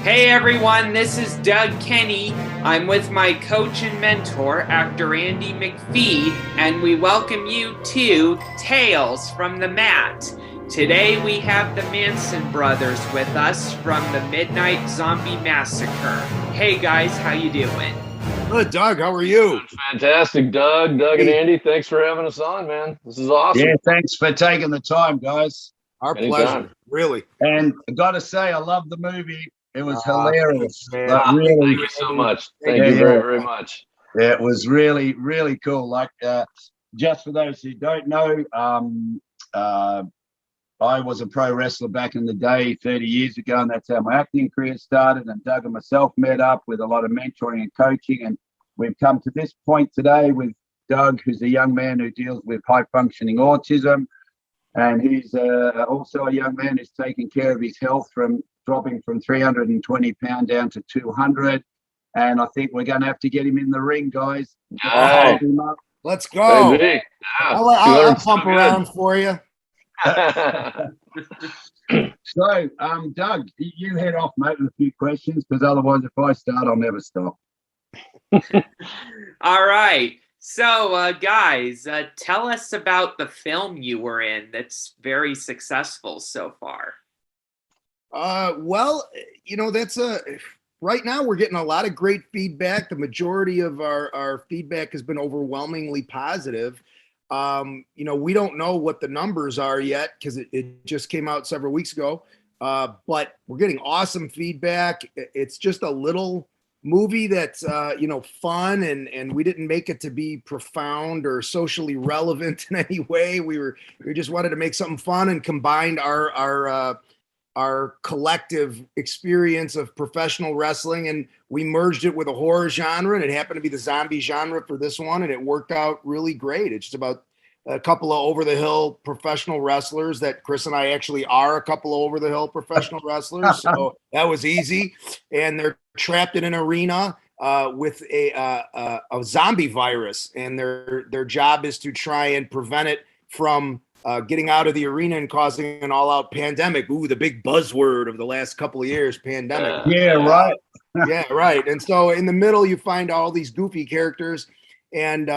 Hey everyone, this is Doug Kenny. I'm with my coach and mentor, actor Andy McPhee, and we welcome you to Tales from the Mat. Today we have the Manson Brothers with us from the Midnight Zombie Massacre. Hey guys, how you doing? Good, Doug. How are you? Fantastic, Doug. Doug and Andy, thanks for having us on, man. This is awesome. Yeah, thanks for taking the time, guys. Our Anytime. pleasure, really. And I got to say, I love the movie. It was hilarious. man. Like, really, Thank you so much. Thank you Yeah, very, yeah. very much. yeah, it was really, really cool. Like, just for those who don't know, I was a pro wrestler back in the day, 30 years ago, and that's how my acting career started. And Doug and myself met up with a lot of mentoring and coaching, and we've come to this point today with Doug, who's a young man who deals with high-functioning autism. And he's also a young man who's taking care of his health from dropping from 320 pounds down to 200. And I think we're going to have to get him in the ring, guys. Hey. Let's go. Baby. Yeah. I'll pump around for you. So, Doug, you head off, mate, with a few questions, because otherwise, if I start, I'll never stop. All right. So, guys, tell us about the film you were in that's very successful so far. Well, that's right now we're getting a lot of great feedback. The majority of our feedback has been overwhelmingly positive. We don't know what the numbers are yet because it just came out several weeks ago. But we're getting awesome feedback. It's just a little movie that's fun, and we didn't make it to be profound or socially relevant in any way. We just wanted to make something fun and combined our collective experience of professional wrestling, and we merged it with a horror genre, and it happened to be the zombie genre for this one, and it worked out really great. It's just about a couple of over-the-hill professional wrestlers that Chris and I actually are a couple of over-the-hill professional wrestlers, so that was easy. And they're trapped in an arena with a zombie virus, and their job is to try and prevent it from getting out of the arena and causing an all-out pandemic. Ooh, the big buzzword of the last couple of years, pandemic. Yeah, right. Yeah, right. And so in the middle, you find all these goofy characters. And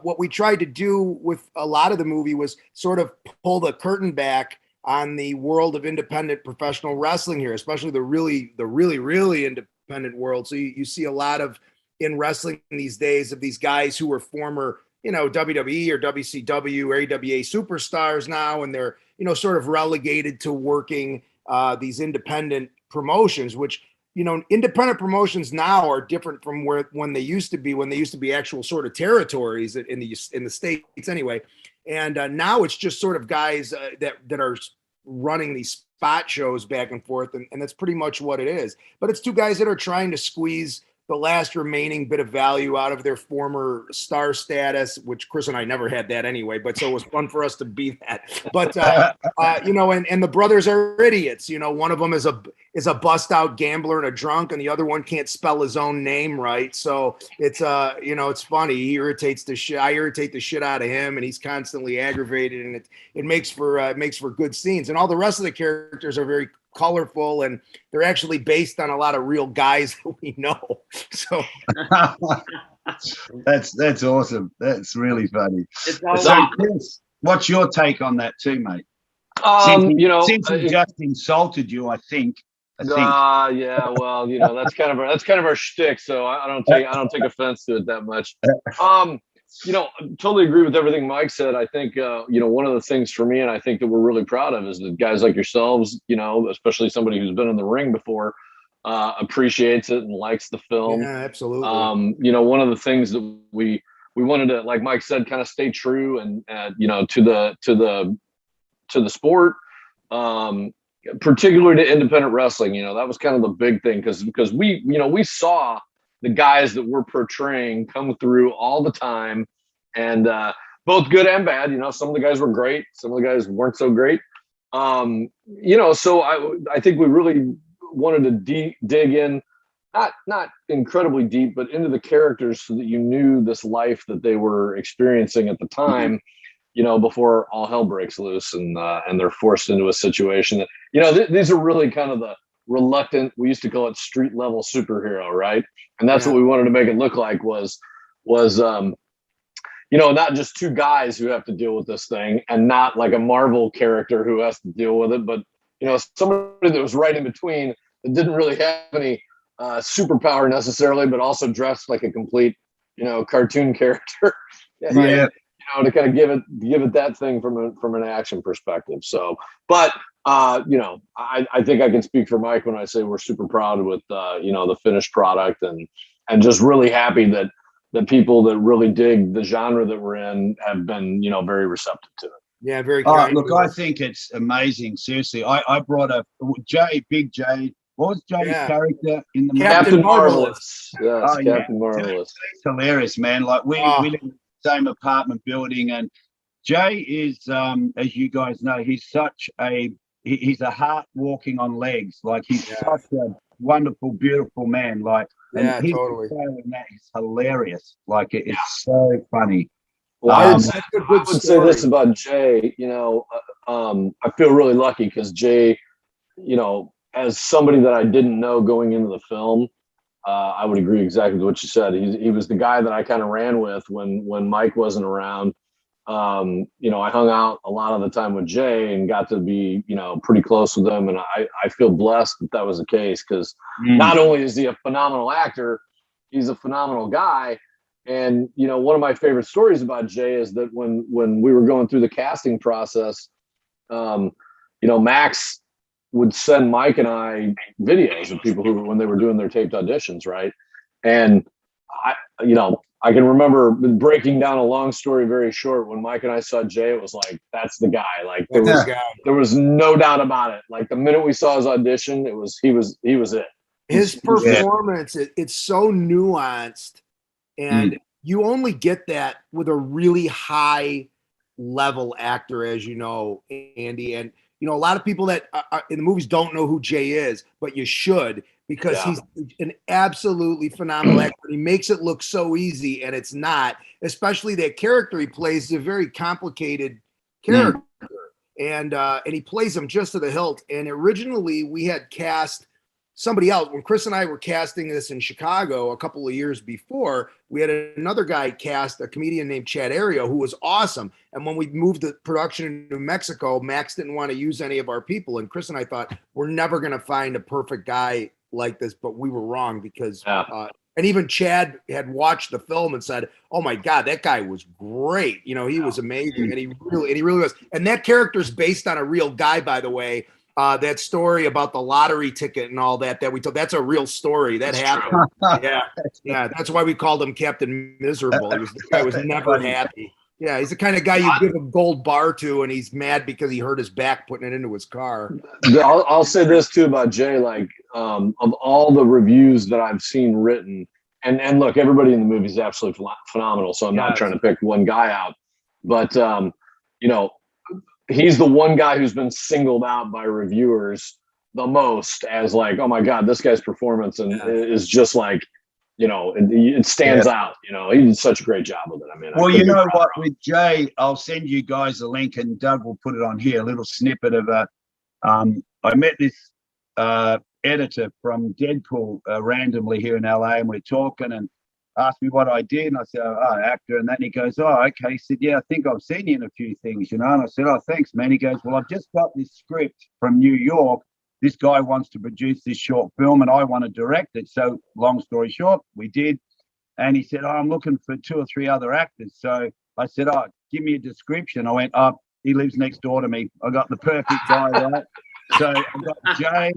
what we tried to do with a lot of the movie was sort of pull the curtain back on the world of independent professional wrestling here, especially the really independent world. So you see a lot of in wrestling these days of these guys who were former WWE or WCW or AWA superstars now, and they're, sort of relegated to working these independent promotions, which, independent promotions now are different from when they used to be actual sort of territories in the States anyway. And now it's just sort of guys that are running these spot shows back and forth. And that's pretty much what it is. But it's two guys that are trying to squeeze the last remaining bit of value out of their former star status, which Chris and I never had that anyway, but so it was fun for us to be that. But and the brothers are idiots. One of them is a bust out gambler and a drunk, and the other one can't spell his own name right. So it's it's funny. I irritate the shit out of him, and he's constantly aggravated, and it makes for good scenes. And all the rest of the characters are very colorful, and they're actually based on a lot of real guys that we know. So that's awesome. That's really funny. So, Chris, what's your take on that too, mate? Since he just insulted you, I think. Yeah, well, that's kind of our shtick. So I don't take offense to it that much. Totally agree with everything Mike said. I think, one of the things for me, and I think that we're really proud of, is that guys like yourselves, especially somebody who's been in the ring before, appreciates it and likes the film. Yeah, absolutely. One of the things that we wanted to, like Mike said, kind of stay true and to the sport, particularly to independent wrestling. That was kind of the big thing because we saw the guys that we're portraying come through all the time, and both good and bad. Some of the guys were great, some of the guys weren't so great. So I think we really wanted to dig in, not incredibly deep, but into the characters so that you knew this life that they were experiencing at the time, before all hell breaks loose and they're forced into a situation that, these are really kind of the reluctant, we used to call it street level superhero, right? And that's what we wanted to make it look like was not just two guys who have to deal with this thing, and not like a Marvel character who has to deal with it, but somebody that was right in between, that didn't really have any superpower necessarily, but also dressed like a complete cartoon character. To kind of give it that thing from an action perspective. So, but I think I can speak for Mike when I say we're super proud with the finished product, and just really happy that the people that really dig the genre that we're in have been very receptive to it. Yeah, very kind. Look, I think it's amazing. Seriously, I brought a Big J. What was Jay's character in the Captain Marvelous? Yes, Captain Marvelous. It's hilarious, man. Like we live in the same apartment building, and Jay is, as you guys know, he's a heart walking on legs. Like he's such a wonderful, beautiful man. Like, and his portrayal in that is hilarious. Like it's so funny. Well, I would say this about Jay. I feel really lucky because Jay, as somebody that I didn't know going into the film, I would agree exactly with what you said. He was the guy that I kind of ran with when Mike wasn't around. I hung out a lot of the time with Jay and got to be, pretty close with him. And I feel blessed that was the case, because not only is he a phenomenal actor, he's a phenomenal guy. And, one of my favorite stories about Jay is that when we were going through the casting process, Max would send Mike and I videos of people when they were doing their taped auditions. Right. And I can remember breaking down a long story very short. When Mike and I saw Jay, it was like, that's the guy. Like there was no doubt about it. Like the minute we saw his audition, he was it. His performance, it's so nuanced, and you only get that with a really high level actor, as you know, Andy. And a lot of people that are in the movies don't know who Jay is, but you should, because he's an absolutely phenomenal actor. He makes it look so easy, and it's not. Especially that character he plays is a very complicated character, and he plays him just to the hilt. And originally we had cast somebody else. When Chris and I were casting this in Chicago a couple of years before, we had another guy cast, a comedian named Chad Ario, who was awesome. And when we moved the production in New Mexico, Max didn't want to use any of our people. And Chris and I thought, we're never going to find a perfect guy like this, but we were wrong, because and even Chad had watched the film and said, oh my God, that guy was great. He was amazing. And he really was. And that character's based on a real guy, by the way. That story about the lottery ticket and all that we told, that's a real story that happened. Yeah. That's why we called him Captain Miserable. The guy was never happy. Yeah, he's the kind of guy you give a gold bar to, and he's mad because he hurt his back putting it into his car. I'll say this too about Jay. Like, of all the reviews that I've seen written, and look, everybody in the movie is absolutely phenomenal. So I'm not trying to pick one guy out, but he's the one guy who's been singled out by reviewers the most as like, oh my God, this guy's performance is just like, it stands out. He did such a great job with it. I mean, well, you know what, with Jay, I'll send you guys a link, and Doug will put it on here, a little snippet of I met this editor from Deadpool randomly here in LA, and we're talking, and asked me what I did, and I said, actor, and then he goes, okay. He said, yeah, I think I've seen you in a few things, and I said, thanks, man. He goes, well, I've just got this script from New York. This guy wants to produce this short film, and I want to direct it. So long story short, we did. And he said, I'm looking for 2 or 3 other actors. So I said, give me a description. I went, he lives next door to me. I got the perfect guy, right? So I got Jay,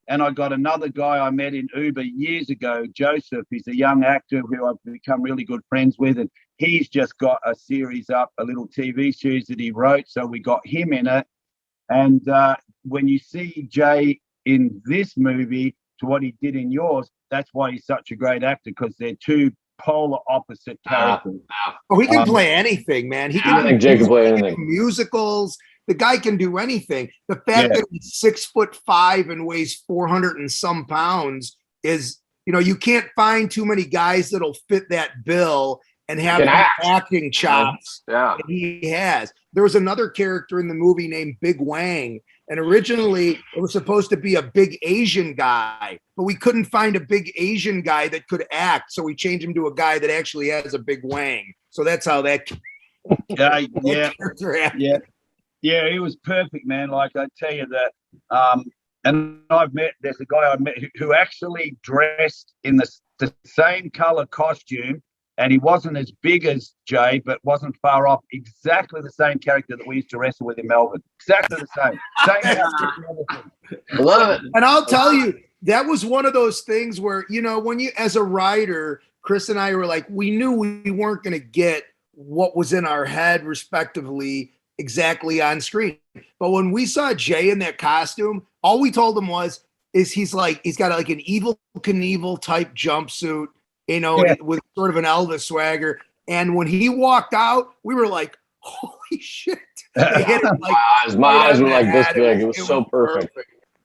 and I got another guy I met in Uber years ago, Joseph. He's a young actor who I've become really good friends with, and he's just got a series up, a little TV series that he wrote. So we got him in it. And when you see Jay in this movie to what he did in yours, that's why he's such a great actor, because they're two polar opposite characters. He can play anything, man. I think Jay can play anything. Musicals. The guy can do anything. The fact that he's 6'5" and weighs 400 and some pounds is, you can't find too many guys that'll fit that bill and have acting chops. Yeah, he has. There was another character in the movie named Big Wang, And originally, it was supposed to be a big Asian guy, but we couldn't find a big Asian guy that could act. So we changed him to a guy that actually has a big wang. So that's how that character acted. Yeah, he was perfect, man. Like I tell you that. And there's a guy I met who actually dressed in the same color costume, and he wasn't as big as Jay, but wasn't far off. Exactly the same character that we used to wrestle with in Melbourne. Exactly the same. Same I love it. And I'll tell you, that was one of those things where, you know, when you, as a writer, Chris and I were like, we knew we weren't going to get what was in our head, respectively, exactly on screen. But when we saw Jay in that costume, all we told him he's got like an Evel Knievel type jumpsuit, you know, with sort of an Elvis swagger. And when he walked out, we were like, holy shit. My eyes were like this big. It was so perfect.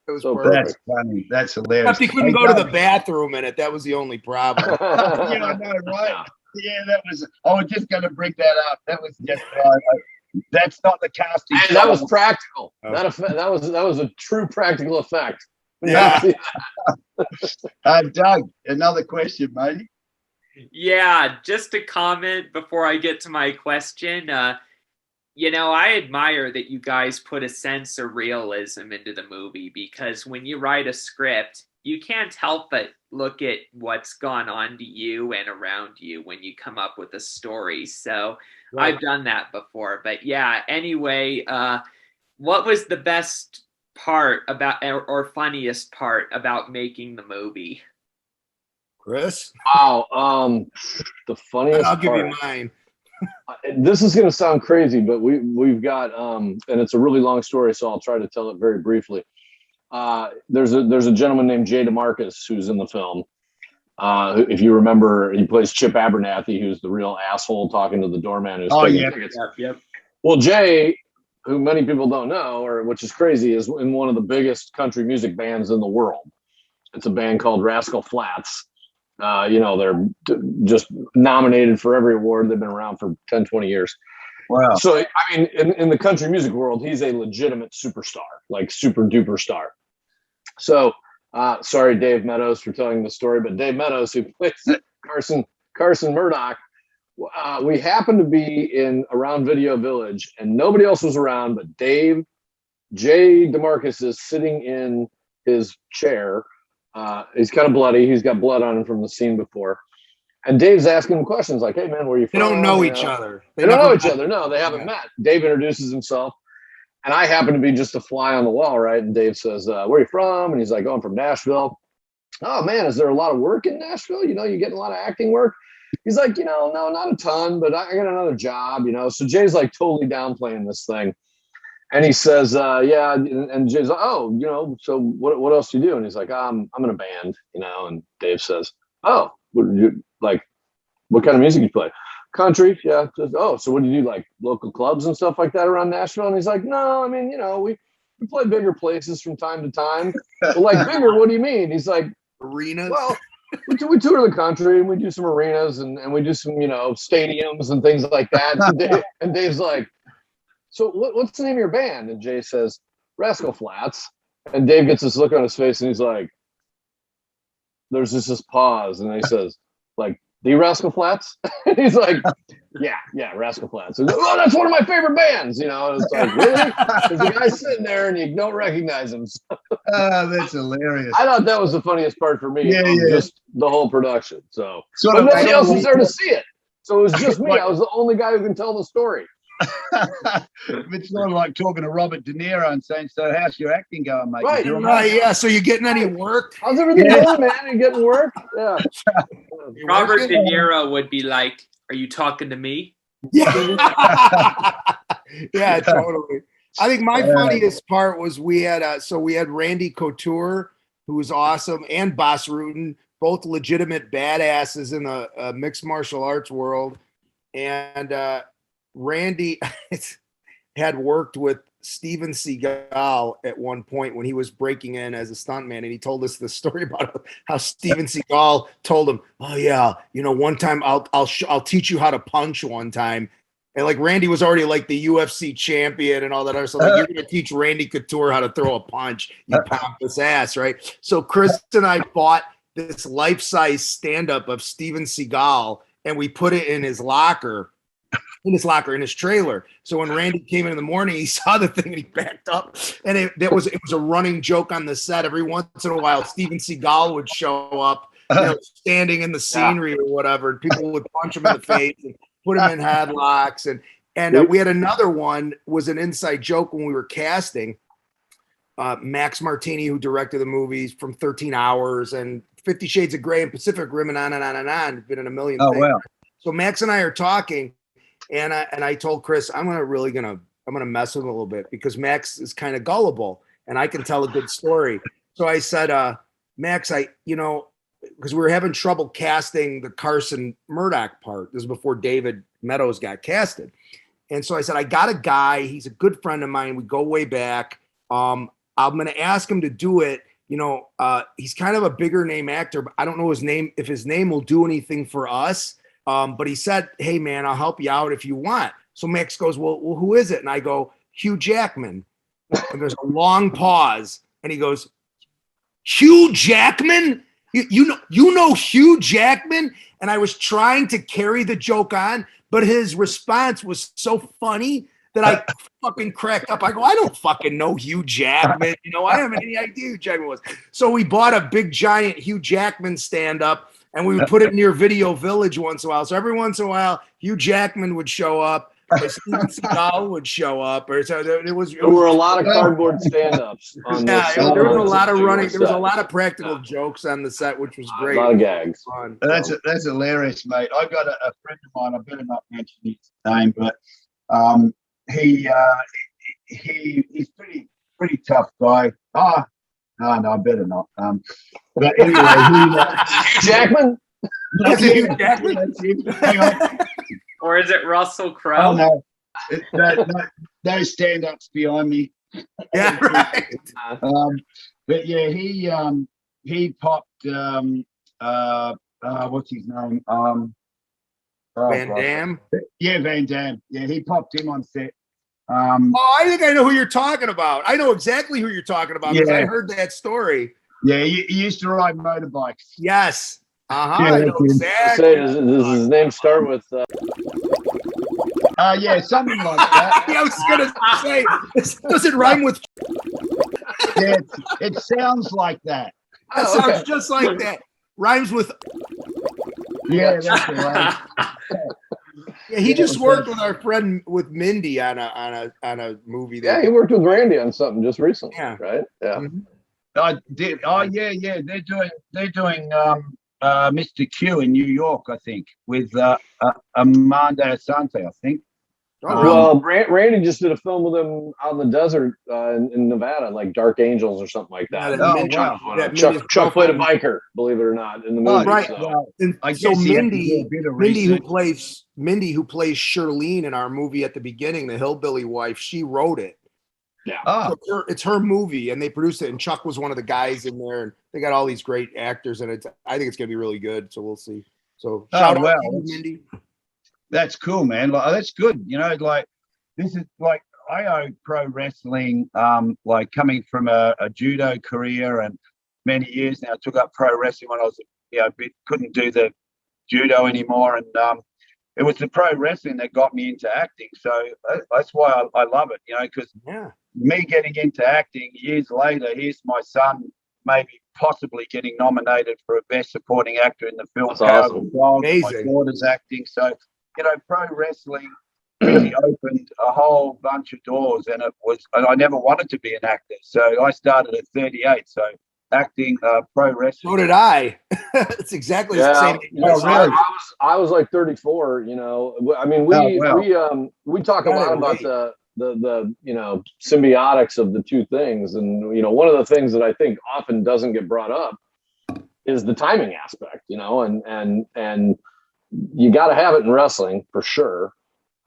It was so perfect. That's funny. That's hilarious. Except he couldn't go to the bathroom in it. That was the only problem. Yeah, I know, right? Yeah, that was. I was just going to bring that up. That was just. That's not the casting. And that was practical. That was a true practical effect. Yeah. Doug, another question, mate. Yeah, just a comment before I get to my question. You know, I admire that you guys put a sense of realism into the movie, because when you write a script, you can't help but look at what's gone on to you and around you when you come up with a story. So right. I've done that before. But yeah, anyway, what was the best part about, or funniest part about making the movie? Chris? Wow. The funniest I'll give part. you mine. This is going to sound crazy, but we've got, and it's a really long story, so I'll try to tell it very briefly. There's a gentleman named Jay DeMarcus who's in the film. If you remember, he plays Chip Abernathy, who's the real asshole talking to the doorman. Yep. Well, Jay, who many people don't know, or which is crazy, is in one of the biggest country music bands in the world. It's a band called Rascal Flatts. You know, they're just nominated for every award. They've been around for 10, 20 years. Wow. So, I mean, in the country music world, he's a legitimate superstar, like super duper star. So, sorry, Dave Meadows, for telling the story, but Dave Meadows, who plays Carson Murdoch, we happened to be around Video Village, and nobody else was around but Jay DeMarcus is sitting in his chair. He's kind of bloody. He's got blood on him from the scene before. And Dave's asking him questions like, hey, man, where are you from? They don't know each other. They don't know each other. No, they haven't met. Dave introduces himself. And I happen to be just a fly on the wall, right? And Dave says, where are you from? And he's like, oh, I'm from Nashville. Oh, man, is there a lot of work in Nashville? You know, you getting a lot of acting work? He's like, you know, no, not a ton, but I got another job, you know. So Jay's like totally downplaying this thing. And he says, yeah. And Jay's like, oh, you know, so what else do you do? And he's like, I'm in a band, you know. And Dave says, oh, what kind of music you play? Country, yeah. Oh, so what do you do, like local clubs and stuff like that around Nashville? And he's like, no, I mean, you know, we play bigger places from time to time. But like bigger, what do you mean? He's like, arenas. Well, we tour the country and we do some arenas and we do some, you know, stadiums and things like that. And Dave's like, so what's the name of your band? And Jay says, Rascal Flatts. And Dave gets this look on his face and he's like, there's just this pause. And he says, like, the Rascal Flatts? And he's like, yeah, Rascal Flatts. And, oh, that's one of my favorite bands. You know, and it's like, really? There's a guy sitting there and you don't recognize him. That's hilarious. I thought that was the funniest part for me. Yeah. Just the whole production. So, Sort but of nobody else was there to see it. So it was just me. I was the only guy who can tell the story. It's sort of like talking to Robert De Niro and saying, so how's your acting going, mate? Right, yeah. So you getting any work? How's everything going, man? You getting work? Yeah. Robert De Niro would be like, are you talking to me? Yeah. Yeah, totally. I think my funniest part was we had Randy Couture, who was awesome, and Bas Rutten, both legitimate badasses in the mixed martial arts world. And Randy had worked with Steven Seagal at one point when he was breaking in as a stuntman, and he told us the story about how Steven Seagal told him, "Oh yeah, you know, one time I'll teach you how to punch one time." And like Randy was already like the UFC champion and all that other stuff. Like, you're gonna teach Randy Couture how to throw a punch, you pompous ass, right? So Chris and I bought this life-size stand-up of Steven Seagal, and we put it in his trailer. So when Randy came in the morning, he saw the thing and he backed up. And it was a running joke on the set. Every once in a while, Steven Seagal would show up, standing in the scenery or whatever, and people would punch him in the face and put him in headlocks. And we had another one, was an inside joke when we were casting. Max Martini, who directed the movies from 13 Hours and 50 Shades of Grey and Pacific Rim and on and on and on. Been in a million things. Wow. So Max and I are talking, and I told Chris, I'm gonna mess with him a little bit because Max is kind of gullible and I can tell a good story. So I said, Max, because we were having trouble casting the Carson Murdoch part. This is before David Meadows got casted. And so I said, I got a guy, he's a good friend of mine. We go way back. I'm going to ask him to do it. He's kind of a bigger name actor, but I don't know his name, if his name will do anything for us. But he said, hey man, I'll help you out if you want. So Max goes, well, who is it? And I go, Hugh Jackman. And there's a long pause. And he goes, Hugh Jackman? You know Hugh Jackman? And I was trying to carry the joke on, but his response was so funny that I fucking cracked up. I go, I don't fucking know Hugh Jackman. I haven't any idea who Jackman was. So we bought a big giant Hugh Jackman stand-up, and we would put it near Video Village once in a while. So every once in a while, Hugh Jackman would show up, or Steven Seagal would show up, or so there were a lot of cardboard stand-ups on this. There was a lot of running. There was a lot of practical jokes on the set, which was great. A lot of gags. Fun. That's hilarious, mate. I got a friend of mine. I better not mention his name, but he's pretty tough guy. No, I better not. But anyway, Hugh Jackman. Hugh Jackman. Or is it Russell Crowe? Oh, no. No stand-ups behind me. Yeah, right. But yeah, he popped. What's his name? Van Damme. Yeah, Van Damme. Yeah, he popped him on set. I think I know who you're talking about. I know exactly who you're talking about because I heard that story. Yeah, he used to ride motorbikes. Yes. Yeah, I know exactly. Does his name start with? Yeah, something like that. I was gonna say, does it rhyme with? Yeah, it sounds like that. That sounds just like that. Rhymes with. Yeah, that's right. Yeah, he just worked with our friend with Mindy on a movie. Yeah, he worked with Randy on something just recently. Yeah. Right. Yeah. Mm-hmm. I did. Oh yeah. They're doing Mr. Q in New York, I think, with Amanda Asante, I think. Well, Randy just did a film with him out in the desert in Nevada, like Dark Angels or something like that. Chuck played a biker, believe it or not, in the movie. Right. So. Well, so Mindy, who plays Shirlene in our movie at the beginning, the hillbilly wife, she wrote it. Yeah. So it's her movie, and they produced it, and Chuck was one of the guys in there, and they got all these great actors in it. I think it's gonna be really good. So we'll see. So shout out to you, Mindy. That's cool, man. Like, that's good. Like this is like I owe pro wrestling. Like coming from a judo career and many years now, I took up pro wrestling when I was couldn't do the judo anymore, and it was the pro wrestling that got me into acting. So that's why I love it. Because me getting into acting years later, here's my son maybe possibly getting nominated for a best supporting actor in the film. That's awesome. Amazing. My daughter's acting. So pro wrestling really opened a whole bunch of doors, and I never wanted to be an actor. So I started at 38. So acting, pro wrestling. So did I. It's exactly the same. Really? I was like 34. I mean, we talk a lot about the symbiotics of the two things, and one of the things that I think often doesn't get brought up is the timing aspect. And you got to have it in wrestling for sure.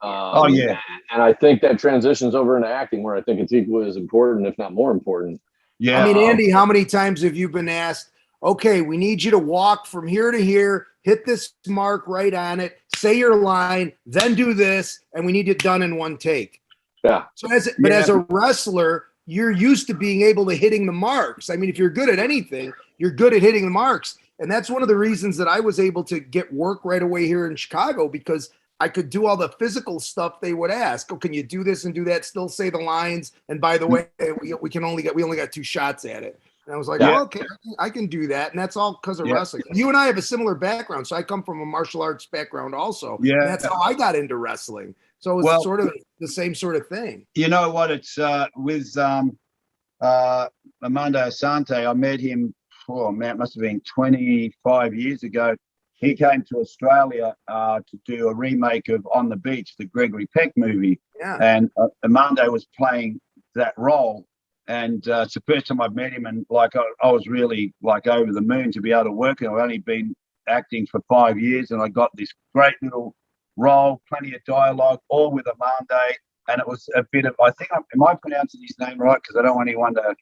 And I think that transitions over into acting, where I think it's equally as important, if not more important. Yeah. I mean, Andy, how many times have you been asked, okay, we need you to walk from here to here, hit this mark right on it, say your line, then do this, and we need it done in one take. Yeah. So as a wrestler, you're used to being able to hitting the marks. I mean, if you're good at anything, you're good at hitting the marks. And that's one of the reasons that I was able to get work right away here in Chicago, because I could do all the physical stuff they would ask. Oh, can you do this and do that? Still say the lines. And by the way, we only got 2 shots at it. And I was like, well, okay, I can do that. And that's all because of wrestling. You and I have a similar background. So I come from a martial arts background also. Yeah. And that's how I got into wrestling. So it's sort of the same sort of thing. You know what? It's with Armando Asante. I met him, it must have been 25 years ago. He came to Australia to do a remake of On the Beach, the Gregory Peck movie. Yeah. And Armando was playing that role. And it's the first time I've met him. And like, I was really like over the moon to be able to work. I've only been acting for 5 years, and I got this great little role, plenty of dialogue, all with Armando. And it was a bit of, I think, am I pronouncing his name right? Because I don't want anyone to.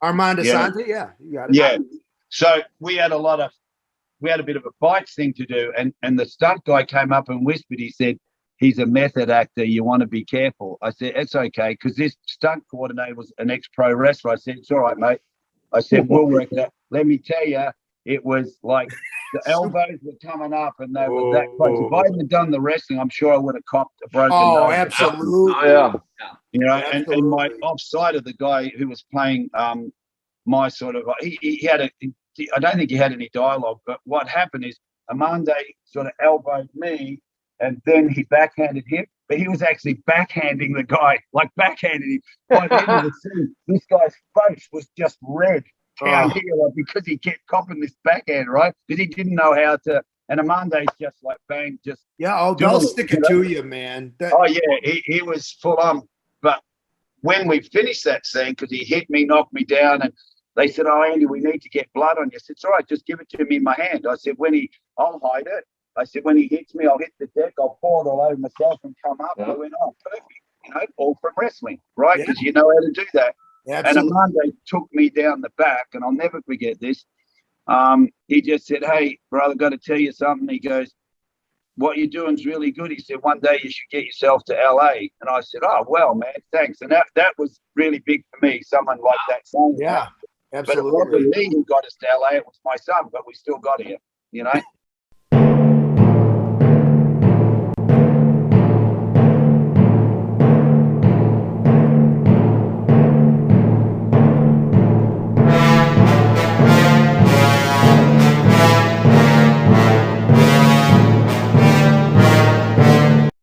Armando Asante, yeah. You got it. Yeah. So we had a bit of a fights thing to do, and the stunt guy came up and whispered. He said, he's a method actor. You want to be careful. I said, it's okay, because this stunt coordinator was an ex-pro wrestler. I said, it's all right, mate. I said, we'll work it out. Let me tell you, it was like the elbows were coming up, and they were that close. If I hadn't done the wrestling, I'm sure I would have copped a broken nose. Oh, absolutely. You know, and my offside of the guy who was playing my sort of, he had I don't think he had any dialogue, but what happened is Armando sort of elbowed me, and then he backhanded him, but he was actually backhanding the guy, like backhanded him. By the end of the scene, this guy's face was just red down here, like, because he kept copping this backhand, right? Because he didn't know how to. And Amando's just like bang, just they'll stick it to you, man. He was full on. But when we finished that scene, because he hit me, knocked me down, and they said, "Oh, Andy, we need to get blood on you." I said, "It's all right, just give it to me in my hand." I said, I'll hide it. I said, when he hits me, I'll hit the deck, I'll pour it all over myself and come up. I went, oh, perfect. You know, all from wrestling, right? Because you know how to do that. And Armando took me down the back, and I'll never forget this. He just said, "Hey, brother, got to tell you something." He goes, "What you're doing is really good." He said, "One day you should get yourself to LA." And I said, "Oh, well, man, thanks." And that was really big for me, someone like that saying that. Absolutely. But it wasn't me who got us to LA, it was my son, but we still got here, you know?